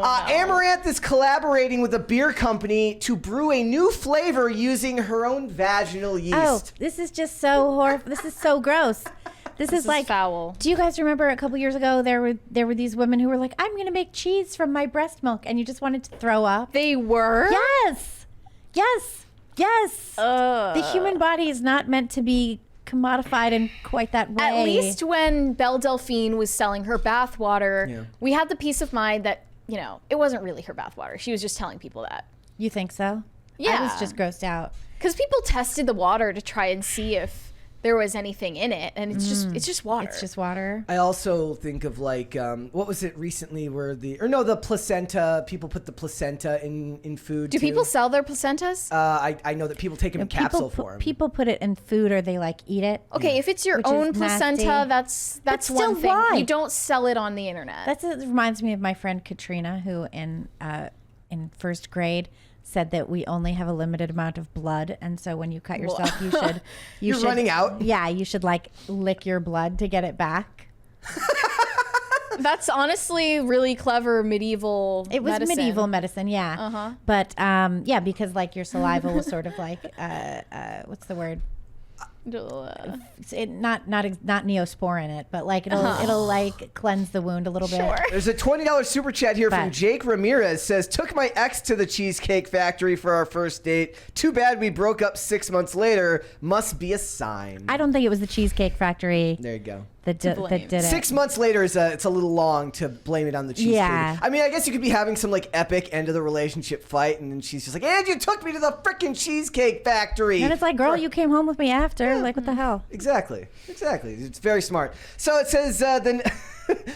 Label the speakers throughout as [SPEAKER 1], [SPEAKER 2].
[SPEAKER 1] Amouranth is collaborating with a beer company to brew a new flavor using her own vaginal yeast.
[SPEAKER 2] Oh, this is just so horrible. This is so gross. This is like
[SPEAKER 3] foul.
[SPEAKER 2] Do you guys remember a couple years ago there were these women who were like, I'm going to make cheese from my breast milk, and you just wanted to throw up?
[SPEAKER 3] They were?
[SPEAKER 2] Yes. The human body is not meant to be commodified in quite that way.
[SPEAKER 3] At least when Belle Delphine was selling her bathwater, we had the peace of mind that, it wasn't really her bathwater. She was just telling people that.
[SPEAKER 2] You think so?
[SPEAKER 3] Yeah.
[SPEAKER 2] I was just grossed out.
[SPEAKER 3] Because people tested the water to try and see if there was anything in it, and it's just water.
[SPEAKER 2] It's just water.
[SPEAKER 1] I also think of like what was it recently where the placenta, people put the placenta in food.
[SPEAKER 3] Do people sell their placentas?
[SPEAKER 1] I know that people take them in capsule form.
[SPEAKER 2] People put it in food, or they like eat it.
[SPEAKER 3] Okay, if it's your own placenta, that's one thing.
[SPEAKER 2] Why?
[SPEAKER 3] You don't sell it on the internet.
[SPEAKER 2] That reminds me of my friend Katrina, who in first grade said that we only have a limited amount of blood, and so when you cut yourself, you should
[SPEAKER 1] running out.
[SPEAKER 2] Yeah, you should like lick your blood to get it back.
[SPEAKER 3] That's honestly really clever medieval.
[SPEAKER 2] It was
[SPEAKER 3] medicine.
[SPEAKER 2] medieval medicine, yeah. But because like your saliva will sort of like what's the word? Not Neosporin it, but like it'll like cleanse the wound a little bit.
[SPEAKER 1] There's a $20 super chat here from Jake Ramirez. Says, took my ex to the Cheesecake Factory for our first date. Too bad we broke up 6 months later. Must be a sign.
[SPEAKER 2] I don't think it was the Cheesecake Factory.
[SPEAKER 1] There you go.
[SPEAKER 2] That did it.
[SPEAKER 1] 6 months later it's a little long to blame it on the cheesecake.
[SPEAKER 2] Yeah.
[SPEAKER 1] I mean, I guess you could be having some like epic end of the relationship fight, and then she's just like, "And you took me to the freaking Cheesecake Factory."
[SPEAKER 2] And it's like, girl, you came home with me after. Yeah. Like, what the hell?
[SPEAKER 1] Exactly. It's very smart. So it says then.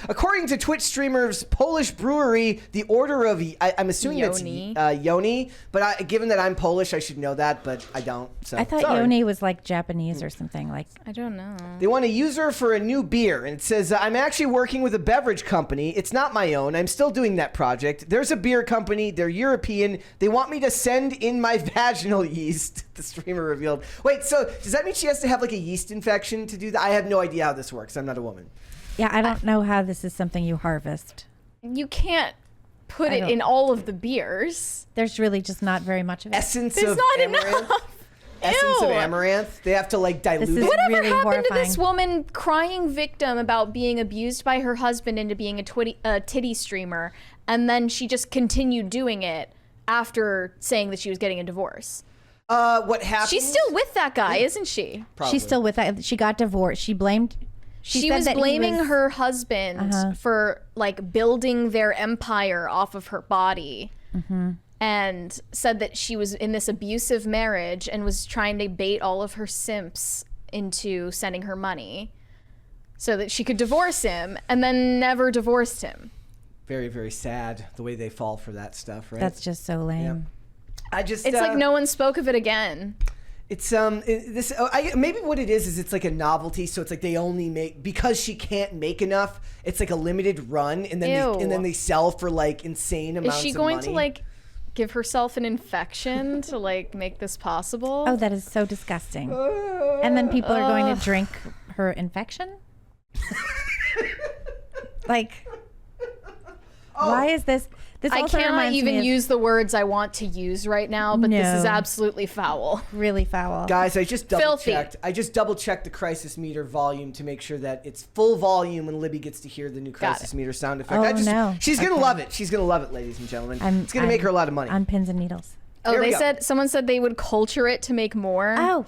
[SPEAKER 1] According to Twitch streamers Polish brewery, the order of I'm assuming
[SPEAKER 3] Yoni.
[SPEAKER 1] It's Yoni, but given that I'm Polish, I should know that, but I don't. So
[SPEAKER 2] I thought Yoni was like Japanese or something. Like
[SPEAKER 3] I don't know.
[SPEAKER 1] They want a user for a new beer, and it says I'm actually working with a beverage company. It's not my own. I'm still doing that project. There's a beer company. They're European. They want me to send in my vaginal yeast. The streamer revealed. Wait, so does that mean she has to have like a yeast infection to do that? I have no idea how this works. I'm not a woman.
[SPEAKER 2] Yeah, I don't know how this is something you harvest.
[SPEAKER 3] You can't put it in all of the beers.
[SPEAKER 2] There's really just not very much of it.
[SPEAKER 1] Essence
[SPEAKER 3] There's
[SPEAKER 1] of
[SPEAKER 3] not
[SPEAKER 1] Amouranth.
[SPEAKER 3] enough.
[SPEAKER 1] Essence
[SPEAKER 3] Ew.
[SPEAKER 1] of Amouranth. They have to like dilute it.
[SPEAKER 3] Whatever
[SPEAKER 2] really
[SPEAKER 3] happened to
[SPEAKER 2] horrifying.
[SPEAKER 3] this woman crying victim about being abused by her husband into being a titty streamer, and then she just continued doing it after saying that she was getting a divorce?
[SPEAKER 1] What happened?
[SPEAKER 3] She's still with that guy, isn't she?
[SPEAKER 1] Probably.
[SPEAKER 2] She's still with that. She got divorced. She blamed.
[SPEAKER 3] She was blaming her husband for like building their empire off of her body, and said that she was in this abusive marriage and was trying to bait all of her simps into sending her money so that she could divorce him, and then never divorced him.
[SPEAKER 1] Very, very sad the way they fall for that stuff, right?
[SPEAKER 2] That's just so lame.
[SPEAKER 1] Yeah. It's
[SPEAKER 3] like no one spoke of it again.
[SPEAKER 1] It's maybe what it is it's like a novelty, so it's like they only make because she can't make enough. It's like a limited run, and then they sell for like insane amounts of money.
[SPEAKER 3] Is she going to like give herself an infection to like make this possible?
[SPEAKER 2] Oh, that is so disgusting. And then people are going to drink her infection? Like, why is this? This
[SPEAKER 3] I
[SPEAKER 2] also
[SPEAKER 3] cannot
[SPEAKER 2] reminds
[SPEAKER 3] even
[SPEAKER 2] me of,
[SPEAKER 3] use the words I want to use right now, but this is
[SPEAKER 2] No.
[SPEAKER 3] absolutely foul.
[SPEAKER 2] really foul.
[SPEAKER 1] Guys, I just double
[SPEAKER 3] Filthy.
[SPEAKER 1] checked. I just double checked the crisis meter volume to make sure that it's full volume when Libby gets to hear the new crisis meter sound effect.
[SPEAKER 2] Oh, no.
[SPEAKER 1] She's gonna love it. She's gonna love it, ladies and gentlemen. It's gonna make her a lot of money.
[SPEAKER 2] On pins and needles.
[SPEAKER 3] Oh,
[SPEAKER 1] Here we go.
[SPEAKER 3] someone said they would culture it to make more.
[SPEAKER 2] Oh,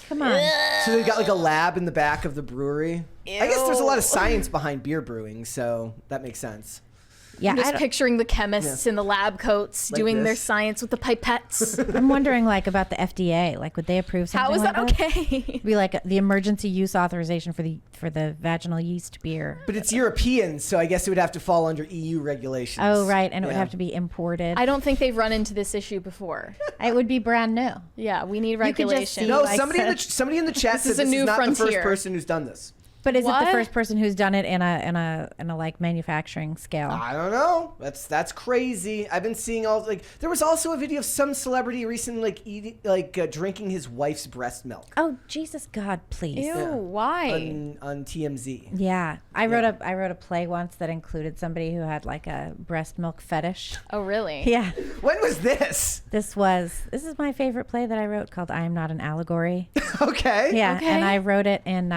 [SPEAKER 2] come on.
[SPEAKER 1] So they've got like a lab in the back of the brewery. I guess there's a lot of science behind beer brewing, so that makes sense.
[SPEAKER 2] Yeah,
[SPEAKER 3] I'm just picturing the chemists in the lab coats
[SPEAKER 1] Like
[SPEAKER 3] doing their
[SPEAKER 1] this.
[SPEAKER 3] science with the pipettes.
[SPEAKER 2] I'm wondering like about the FDA. Like, would they approve something
[SPEAKER 3] How is
[SPEAKER 2] like
[SPEAKER 3] that okay?
[SPEAKER 2] Be like the emergency use authorization for the vaginal yeast beer.
[SPEAKER 1] But it's European, so I guess it would have to fall under EU regulations.
[SPEAKER 2] Oh, right. And it would have to be imported.
[SPEAKER 3] I don't think they've run into this issue before.
[SPEAKER 2] It would be brand new.
[SPEAKER 3] Yeah, we need
[SPEAKER 2] could just
[SPEAKER 3] regulation.
[SPEAKER 2] see-
[SPEAKER 1] No,
[SPEAKER 2] like
[SPEAKER 1] somebody in the chat
[SPEAKER 3] This
[SPEAKER 1] said
[SPEAKER 3] is a
[SPEAKER 1] this
[SPEAKER 3] new
[SPEAKER 1] is not the first
[SPEAKER 3] frontier.
[SPEAKER 1] person who's done this.
[SPEAKER 2] But is it
[SPEAKER 3] What?
[SPEAKER 2] the first person who's done it in a like manufacturing scale?
[SPEAKER 1] I don't know. That's crazy. I've been seeing all like there was also a video of some celebrity recently like eating drinking his wife's breast milk
[SPEAKER 2] Oh Jesus God, please!
[SPEAKER 3] Ew, why?
[SPEAKER 1] on TMZ.
[SPEAKER 2] Yeah, I wrote a play once that included somebody who had like a breast milk fetish.
[SPEAKER 3] Oh, really?
[SPEAKER 2] Yeah,
[SPEAKER 1] When was this?
[SPEAKER 2] this is my favorite play that I wrote called "I Am Not an Allegory."
[SPEAKER 1] Okay.
[SPEAKER 2] Yeah,
[SPEAKER 3] Okay.
[SPEAKER 2] and I wrote it in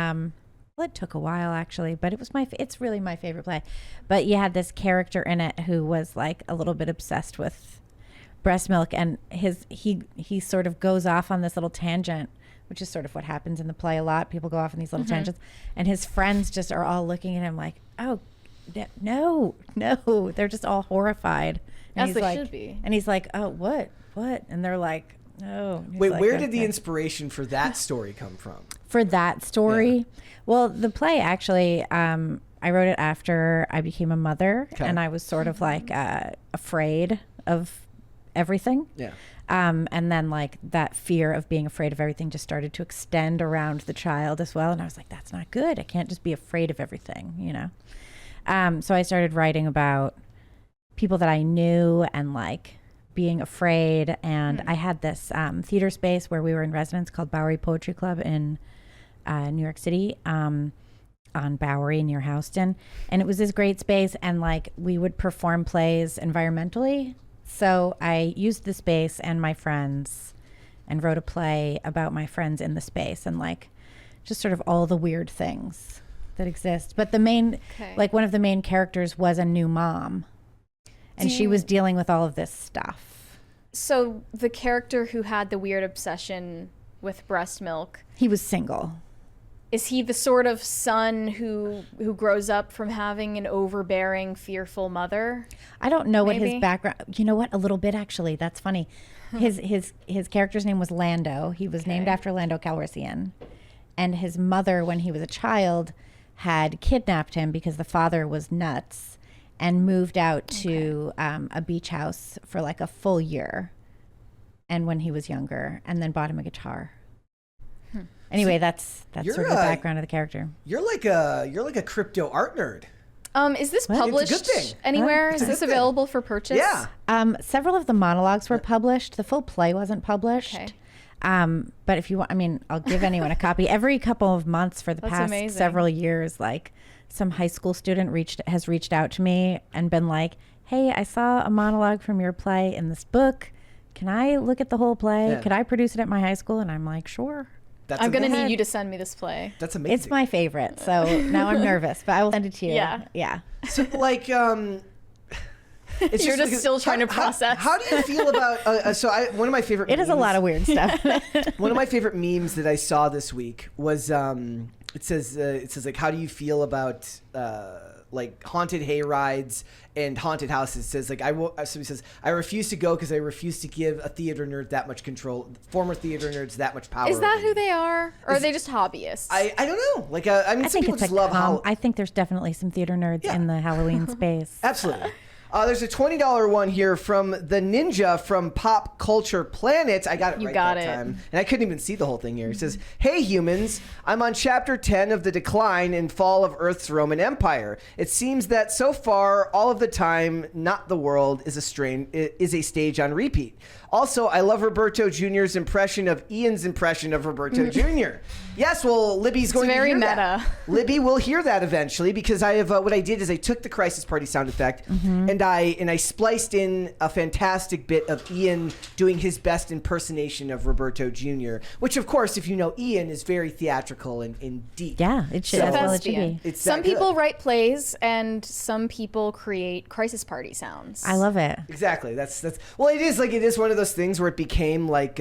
[SPEAKER 2] well, it took a while actually, but it was it's really my favorite play. But you had this character in it who was like a little bit obsessed with breast milk, and he sort of goes off on this little tangent, which is sort of what happens in the play a lot. People go off on these little tangents, and his friends just are all looking at him like, "Oh, no." They're just all horrified. And
[SPEAKER 3] As
[SPEAKER 2] he's
[SPEAKER 3] they
[SPEAKER 2] like,
[SPEAKER 3] should be.
[SPEAKER 2] And he's like, "Oh, what?" And they're like, "No." And he's
[SPEAKER 1] Wait,
[SPEAKER 2] like,
[SPEAKER 1] where did the
[SPEAKER 2] "Okay."
[SPEAKER 1] inspiration for that story come from?
[SPEAKER 2] For that story? Well, the play actually, I wrote it after I became a mother,
[SPEAKER 1] Okay.
[SPEAKER 2] and I was sort of like afraid of everything.
[SPEAKER 1] Yeah.
[SPEAKER 2] And then like that fear of being afraid of everything just started to extend around the child as well. And I was like, that's not good. I can't just be afraid of everything, you know? So I started writing about people that I knew and like being afraid. And I had this theater space where we were in residence called Bowery Poetry Club in New York City, on Bowery near Houston. And it was this great space. And like we would perform plays environmentally. So I used the space and my friends and wrote a play about my friends in the space and like just sort of all the weird things that exist. But the main, like one of the main characters was a new mom, and she was dealing with all of this stuff.
[SPEAKER 3] So the character who had the weird obsession with breast milk,
[SPEAKER 2] He was single.
[SPEAKER 3] is he the sort of son who grows up from having an overbearing, fearful mother?
[SPEAKER 2] I don't know what
[SPEAKER 3] Maybe.
[SPEAKER 2] his background. You know what? A little bit actually. That's funny. His character's name was Lando. He was named after Lando Calrissian, and his mother, when he was a child, had kidnapped him because the father was nuts, and moved out to a beach house for like a full year, and when he was younger, and then bought him a guitar. Anyway, that's
[SPEAKER 1] you're
[SPEAKER 2] sort of the background of the character.
[SPEAKER 1] You're like a crypto art nerd.
[SPEAKER 3] Is this
[SPEAKER 2] What?
[SPEAKER 3] published
[SPEAKER 1] It's a good thing.
[SPEAKER 3] anywhere?
[SPEAKER 1] It's
[SPEAKER 3] Is
[SPEAKER 1] a
[SPEAKER 3] this
[SPEAKER 1] good thing.
[SPEAKER 3] available for purchase?
[SPEAKER 1] Yeah.
[SPEAKER 2] Several of the monologues were published. The full play wasn't published.
[SPEAKER 3] Okay.
[SPEAKER 2] But if you want, I mean, I'll give anyone a copy. Every couple of months for the
[SPEAKER 3] That's
[SPEAKER 2] past
[SPEAKER 3] amazing.
[SPEAKER 2] several years, like some high school student has reached out to me and been like, "Hey, I saw a monologue from your play in this book. Can I look at the whole play?
[SPEAKER 1] Yeah.
[SPEAKER 2] Could I produce it at my high school?" And I'm like, "Sure."
[SPEAKER 1] That's
[SPEAKER 3] I'm going to
[SPEAKER 1] amazing.
[SPEAKER 3] need you to send me this play.
[SPEAKER 1] That's amazing.
[SPEAKER 2] It's my favorite. So now I'm nervous, but I will send it to you.
[SPEAKER 3] Yeah.
[SPEAKER 2] Yeah.
[SPEAKER 1] So, like, it's
[SPEAKER 3] You're just
[SPEAKER 1] like,
[SPEAKER 3] still trying to process.
[SPEAKER 1] How do you feel about? One of my favorite.
[SPEAKER 2] It is a lot of weird stuff.
[SPEAKER 1] One of my favorite memes that I saw this week was it says like, how do you feel about like haunted hay rides and haunted houses? It says like somebody says, I refuse to go because I refuse to give a theater nerd that much control, former theater nerds that much power.
[SPEAKER 3] Is that
[SPEAKER 1] over
[SPEAKER 3] who
[SPEAKER 1] me.
[SPEAKER 3] they are? Or are they just hobbyists?
[SPEAKER 1] I don't know. Like I mean,
[SPEAKER 2] I
[SPEAKER 1] some
[SPEAKER 2] think
[SPEAKER 1] people
[SPEAKER 2] it's
[SPEAKER 1] just love
[SPEAKER 2] I think there's definitely some theater nerds
[SPEAKER 1] Yeah.
[SPEAKER 2] in the Halloween space.
[SPEAKER 1] Absolutely. There's a $20 one here from the ninja from Pop Culture Planet. I got it
[SPEAKER 3] You
[SPEAKER 1] right
[SPEAKER 3] got
[SPEAKER 1] that
[SPEAKER 3] it.
[SPEAKER 1] time. And I couldn't even see the whole thing here. It says, "Hey humans, I'm on chapter 10 of the decline and fall of Earth's Roman Empire. It seems that so far, all of the time, not the world, is a stage on repeat. Also, I love Roberto Jr.'s impression of Ian's impression of Roberto Jr. Yes, well, Libby's going
[SPEAKER 3] very
[SPEAKER 1] to hear
[SPEAKER 3] meta.
[SPEAKER 1] that. Libby will hear that eventually because I have what I did is I took the Crisis Party sound effect and I spliced in a fantastic bit of Ian doing his best impersonation of Roberto Jr., which of course, if you know Ian, is very theatrical and deep.
[SPEAKER 2] Yeah, it should.
[SPEAKER 1] So-
[SPEAKER 2] As well it should
[SPEAKER 3] Thespian.
[SPEAKER 2] be.
[SPEAKER 1] It's
[SPEAKER 3] Some
[SPEAKER 1] that good.
[SPEAKER 3] people write plays and some people create crisis party sounds.
[SPEAKER 2] I love it.
[SPEAKER 1] Exactly. That's well, it is one of those things where it became like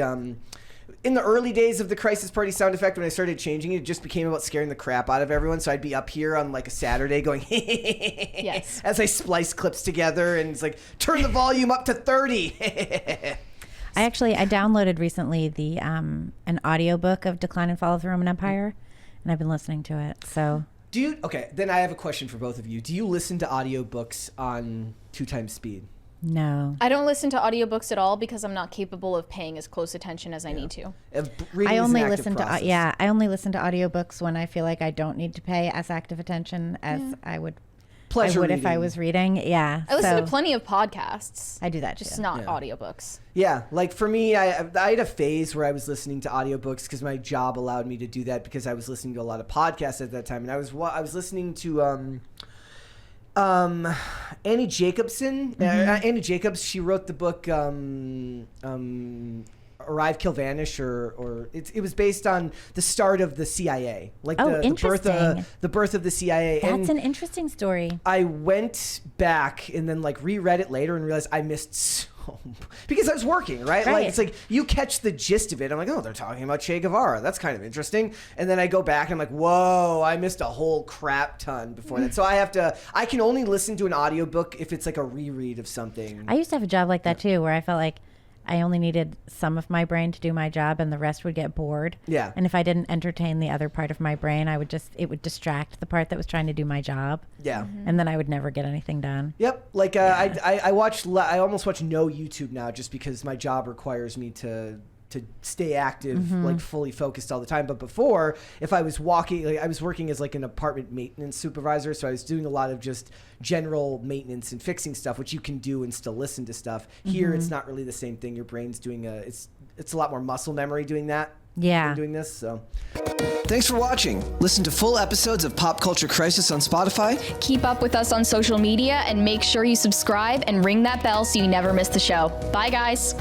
[SPEAKER 1] in the early days of the Crisis Party sound effect, when I started changing it, it just became about scaring the crap out of everyone. So I'd be up here on like a Saturday going
[SPEAKER 3] Yes.
[SPEAKER 1] as I splice clips together, and it's like, turn the volume up to 30.
[SPEAKER 2] I downloaded recently the an audiobook of Decline and Fall of the Roman Empire, and I've been listening to it. So
[SPEAKER 1] Okay, then I have a question for both of you. Do you listen to audiobooks on 2 times speed?
[SPEAKER 2] No.
[SPEAKER 3] I don't listen to audiobooks at all because I'm not capable of paying as close attention as I need to.
[SPEAKER 1] Reading
[SPEAKER 2] I
[SPEAKER 1] is an
[SPEAKER 2] only
[SPEAKER 1] active
[SPEAKER 2] listen to
[SPEAKER 1] process.
[SPEAKER 2] I only listen to audiobooks when I feel like I don't need to pay as active attention as I would
[SPEAKER 1] Pleasure
[SPEAKER 2] if I
[SPEAKER 1] reading.
[SPEAKER 2] was reading. Yeah.
[SPEAKER 3] I listen to plenty of podcasts.
[SPEAKER 2] I do that
[SPEAKER 3] Just
[SPEAKER 2] too.
[SPEAKER 3] not audiobooks.
[SPEAKER 1] Yeah, like for me, I had a phase where I was listening to audiobooks because my job allowed me to do that because I was listening to a lot of podcasts at that time, and I was listening to Annie Jacobson. Annie Jacobs, she wrote the book Arrive, Kill, Vanish, or it was based on the start of the CIA, like
[SPEAKER 2] interesting.
[SPEAKER 1] the birth of the CIA.
[SPEAKER 2] That's an interesting story.
[SPEAKER 1] I went back and then like reread it later and realized I missed so because I was working, right? Like it's like you catch the gist of it. I'm like, oh, they're talking about Che Guevara. That's kind of interesting. And then I go back and I'm like, whoa, I missed a whole crap ton before that. So I can only listen to an audiobook if it's like a reread of something.
[SPEAKER 2] I used to have a job like that too, where I felt like I only needed some of my brain to do my job and the rest would get bored.
[SPEAKER 1] Yeah.
[SPEAKER 2] And if I didn't entertain the other part of my brain, it would distract the part that was trying to do my job.
[SPEAKER 1] Yeah.
[SPEAKER 2] And then I would never get anything done.
[SPEAKER 1] Yep. Like I almost watch no YouTube now just because my job requires me to stay active, like fully focused all the time. But before, if I was walking, like I was working as like an apartment maintenance supervisor, so I was doing a lot of just general maintenance and fixing stuff, which you can do and still listen to stuff. Here, it's not really the same thing. Your brain's doing it's a lot more muscle memory doing that.
[SPEAKER 2] Yeah.
[SPEAKER 1] Than doing this. So. Thanks for watching. Listen to full episodes of Pop Culture Crisis on Spotify.
[SPEAKER 3] Keep up with us on social media and make sure you subscribe and ring that bell so you never miss the show. Bye, guys.